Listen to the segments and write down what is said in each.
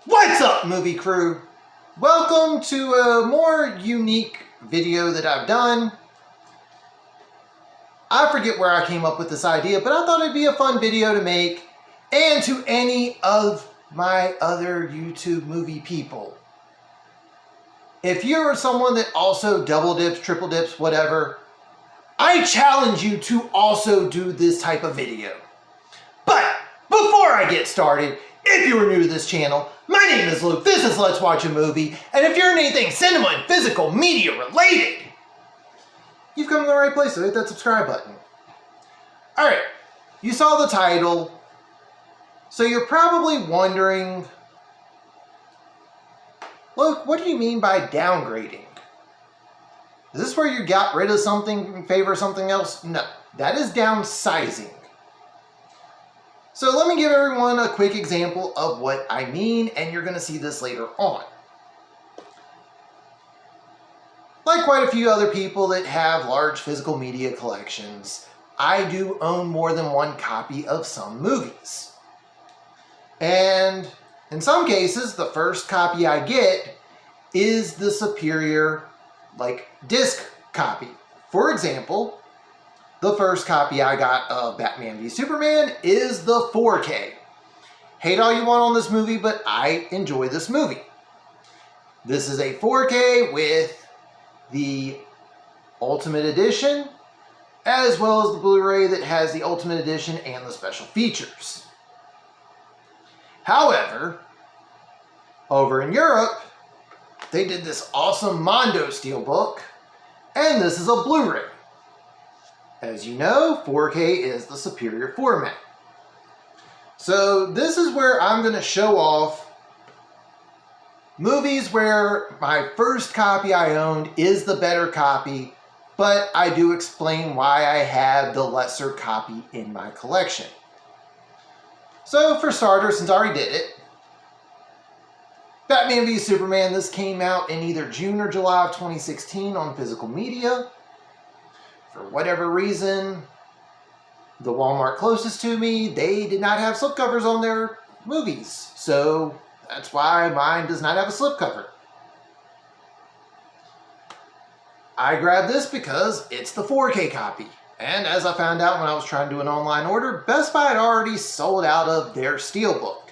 What's up, movie crew? Welcome to a more unique video that I've done. I forget where I came up with this idea, but I thought it'd be a fun video to make, and to any of my other YouTube movie people. If you're someone that also double dips, triple dips, whatever, I challenge you to also do this type of video. But before I get started, if you are new to this channel, my name is Luke, this is Let's Watch a Movie, and if you're in anything cinema and physical media related, you've come to the right place, so hit that subscribe button. Alright, you saw the title, so you're probably wondering, Luke, what do you mean by downgrading? Is this where you got rid of something in favor of something else? No, that is downsizing. So let me give everyone a quick example of what I mean, and you're going to see this later on. Like quite a few other people that have large physical media collections, I do own more than one copy of some movies. And in some cases, the first copy I get is the superior, disc copy. For example, the first copy I got of Batman v Superman is the 4K. Hate all you want on this movie, but I enjoy this movie. This is a 4K with the Ultimate Edition, as well as the Blu-ray that has the Ultimate Edition and the special features. However, over in Europe, they did this awesome Mondo Steelbook, and this is a Blu-ray. As you know, 4K is the superior format. So this is where I'm going to show off movies where my first copy I owned is the better copy, but I do explain why I have the lesser copy in my collection. So for starters, since I already did it, Batman v Superman, this came out in either June or July of 2016 on physical media. For whatever reason, the Walmart closest to me, they did not have slipcovers on their movies. So that's why mine does not have a slipcover. I grabbed this because it's the 4K copy. And as I found out when I was trying to do an online order, Best Buy had already sold out of their Steelbook.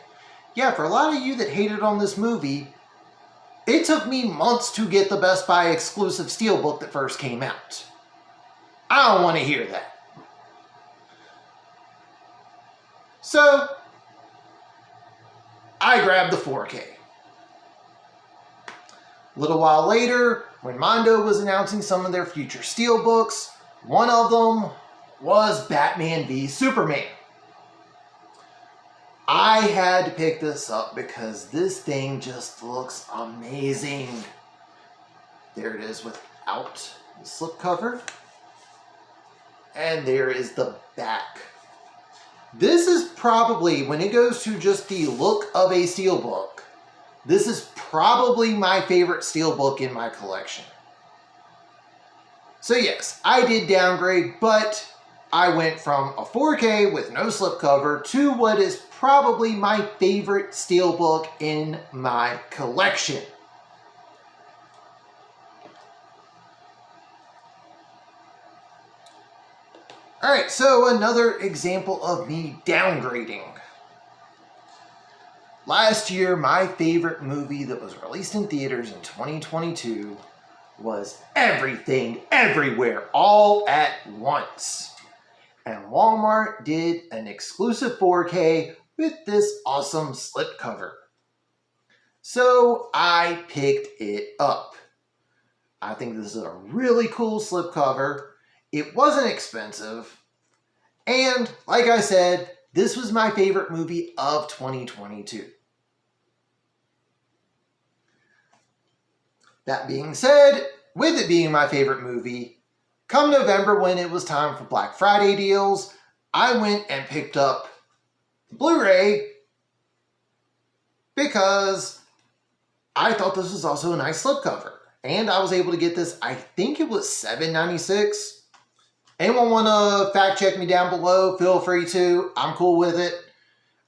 Yeah, for a lot of you that hated on this movie, it took me months to get the Best Buy exclusive Steelbook that first came out. I don't want to hear that. So, I grabbed the 4K. A little while later, when Mondo was announcing some of their future Steelbooks, one of them was Batman v Superman. I had to pick this up because this thing just looks amazing. There it is without the slipcover. And there is the back. This is probably, when it goes to just the look of a Steelbook, this is probably my favorite Steelbook in my collection. So yes, I did downgrade, but I went from a 4K with no slipcover to what is probably my favorite Steelbook in my collection. Alright, so another example of me downgrading. Last year, my favorite movie that was released in theaters in 2022 was Everything, Everywhere, All at Once. And Walmart did an exclusive 4K with this awesome slipcover. So I picked it up. I think this is a really cool slipcover. It wasn't expensive, and like I said, this was my favorite movie of 2022. That being said, with it being my favorite movie, come November when it was time for Black Friday deals, I went and picked up the Blu-ray because I thought this was also a nice slipcover. And I was able to get this, I think it was $7.96. Anyone want to fact check me down below? Feel free to. I'm cool with it.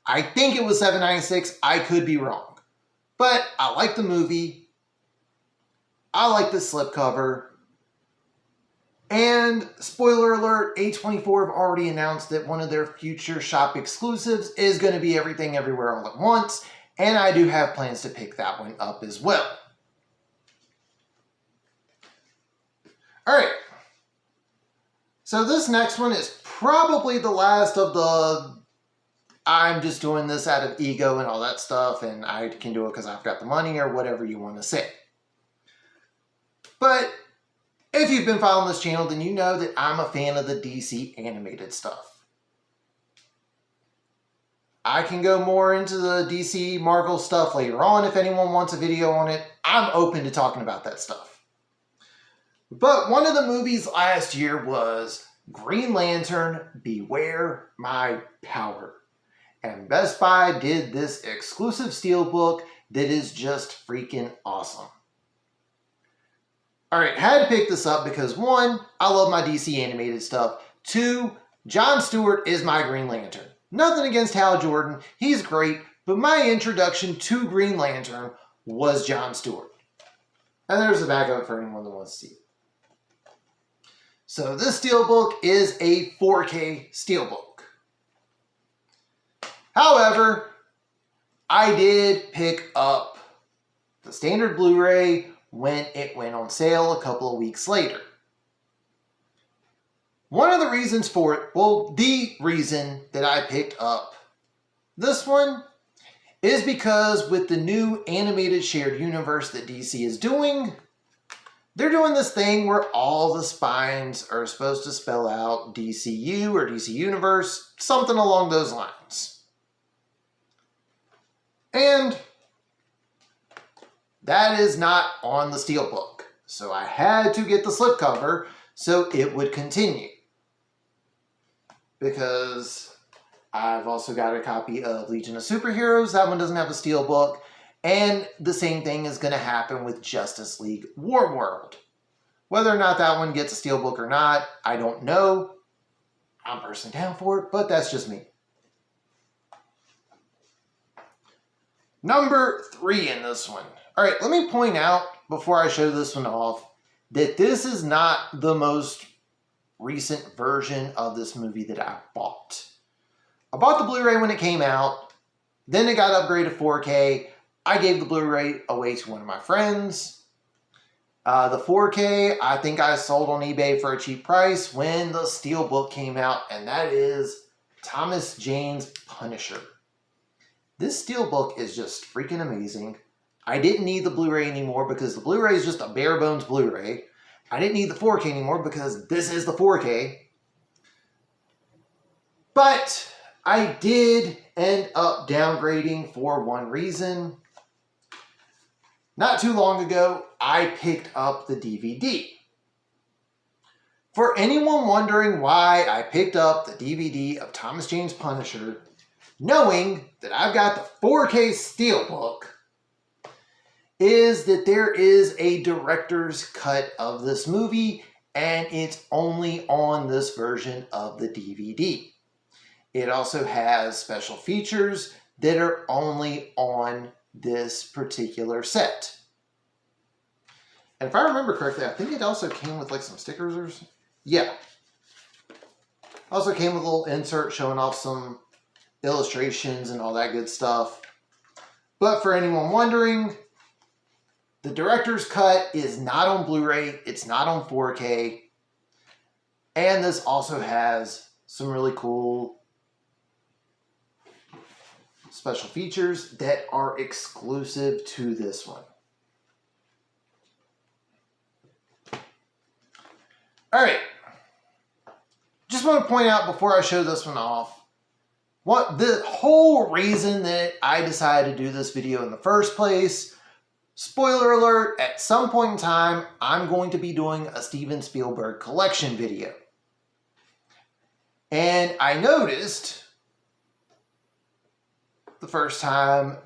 I think it was $7.96. I could be wrong. But I like the movie. I like the slipcover. And spoiler alert, A24 have already announced that one of their future shop exclusives is going to be Everything Everywhere All at Once. And I do have plans to pick that one up as well. Alright. So this next one is probably the last of the I'm just doing this out of ego and all that stuff, and I can do it because I've got the money or whatever you want to say. But if you've been following this channel, then you know that I'm a fan of the DC animated stuff. I can go more into the DC Marvel stuff later on if anyone wants a video on it. I'm open to talking about that stuff. But one of the movies last year was Green Lantern, Beware My Power. And Best Buy did this exclusive steelbook that is just freaking awesome. Alright, had to pick this up because 1, I love my DC animated stuff. 2, John Stewart is my Green Lantern. Nothing against Hal Jordan, he's great, but my introduction to Green Lantern was John Stewart. And there's the back of it for anyone that wants to see it. So this steelbook is a 4K steelbook. However, I did pick up the standard Blu-ray when it went on sale a couple of weeks later. One of the reasons for it, well, the reason that I picked up this one is because with the new animated shared universe that DC is doing, they're doing this thing where all the spines are supposed to spell out DCU or DC Universe, something along those lines. And that is not on the steelbook. So I had to get the slipcover so it would continue. Because I've also got a copy of Legion of Superheroes. That one doesn't have a steelbook. And the same thing is going to happen with Justice League War World. Whether or not that one gets a steelbook or not, I don't know. I'm personally down for it, but that's just me. Number 3 in this one. Alright, let me point out before I show this one off that this is not the most recent version of this movie that I bought. I bought the Blu-ray when it came out, then it got upgraded to 4K. I gave the Blu-ray away to one of my friends. The 4K, I think I sold on eBay for a cheap price when the steelbook came out, and that is Thomas Jane's Punisher. This steelbook is just freaking amazing. I didn't need the Blu-ray anymore because the Blu-ray is just a bare bones Blu-ray. I didn't need the 4K anymore because this is the 4K. But I did end up downgrading for one reason. Not too long ago, I picked up the DVD. For anyone wondering why I picked up the DVD of Thomas Jane's Punisher, knowing that I've got the 4K steelbook, is that there is a director's cut of this movie, and it's only on this version of the DVD. It also has special features that are only on this particular set. And if I remember correctly, I think it also came with like some stickers or something. Yeah. Also came with a little insert showing off some illustrations and all that good stuff. But for anyone wondering, the director's cut is not on Blu-ray, it's not on 4K, and this also has some really cool special features that are exclusive to this one. Alright, just want to point out before I show this one off, what the whole reason that I decided to do this video in the first place. Spoiler alert, at some point in time, I'm going to be doing a Steven Spielberg collection video. And I noticed the first time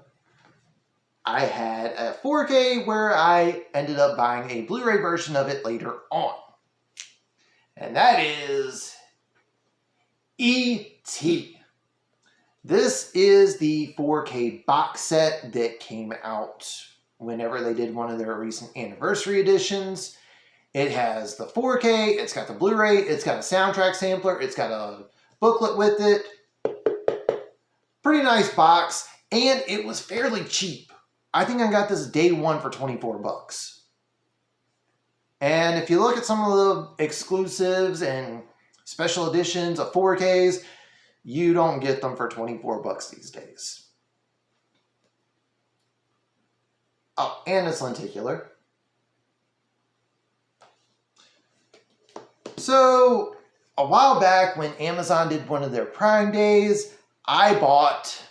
I had a 4K where I ended up buying a Blu-ray version of it later on. And that is E.T. This is the 4K box set that came out whenever they did one of their recent anniversary editions. It has the 4K, it's got the Blu-ray, it's got a soundtrack sampler, it's got a booklet with it. Pretty nice box, and it was fairly cheap. I think I got this day one for 24 bucks. And if you look at some of the exclusives and special editions of 4Ks, you don't get them for 24 bucks these days. Oh, and it's lenticular. So, a while back when Amazon did one of their Prime Days, I bought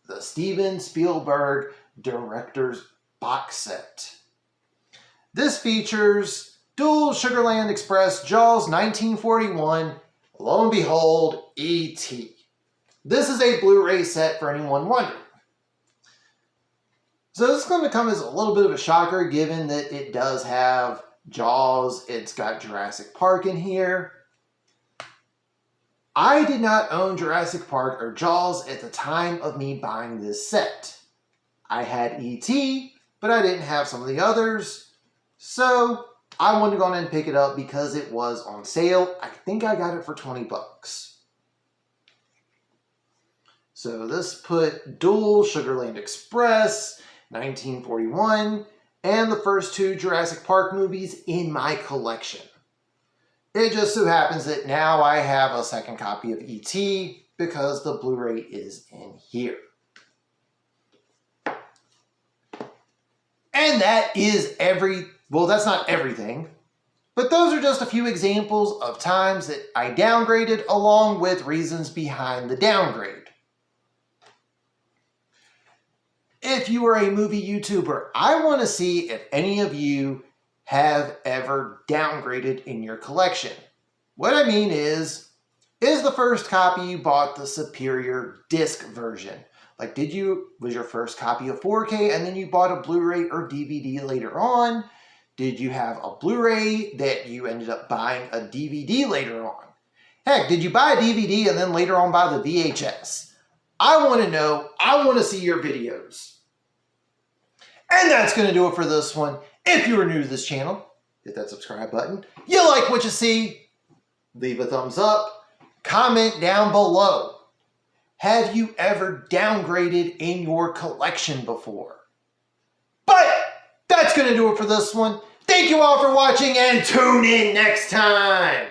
the Steven Spielberg Director's Box Set. This features dual Sugarland Express Jaws 1941, lo and behold, E.T. This is a Blu-ray set for anyone wondering. So this is going to come as a little bit of a shocker given that it does have Jaws, it's got Jurassic Park in here. I did not own Jurassic Park or Jaws at the time of me buying this set. I had E.T., but I didn't have some of the others, so I wanted to go on and pick it up because it was on sale. I think I got it for 20 bucks. So this put dual Sugarland Express, 1941, and the first two Jurassic Park movies in my collection. It just so happens that now I have a second copy of E.T. because the Blu-ray is in here. And that is well, that's not everything, but those are just a few examples of times that I downgraded along with reasons behind the downgrade. If you are a movie YouTuber, I want to see if any of you have ever downgraded in your collection. What I mean is the first copy you bought the superior disc version? Like, was your first copy a 4K and then you bought a Blu-ray or DVD later on? Did you have a Blu-ray that you ended up buying a DVD later on? Heck, did you buy a DVD and then later on buy the VHS? I want to know. I want to see your videos. And that's going to do it for this one. If you are new to this channel, hit that subscribe button. You like what you see? Leave a thumbs up. Comment down below. Have you ever downgraded in your collection before? But that's going to do it for this one. Thank you all for watching and tune in next time.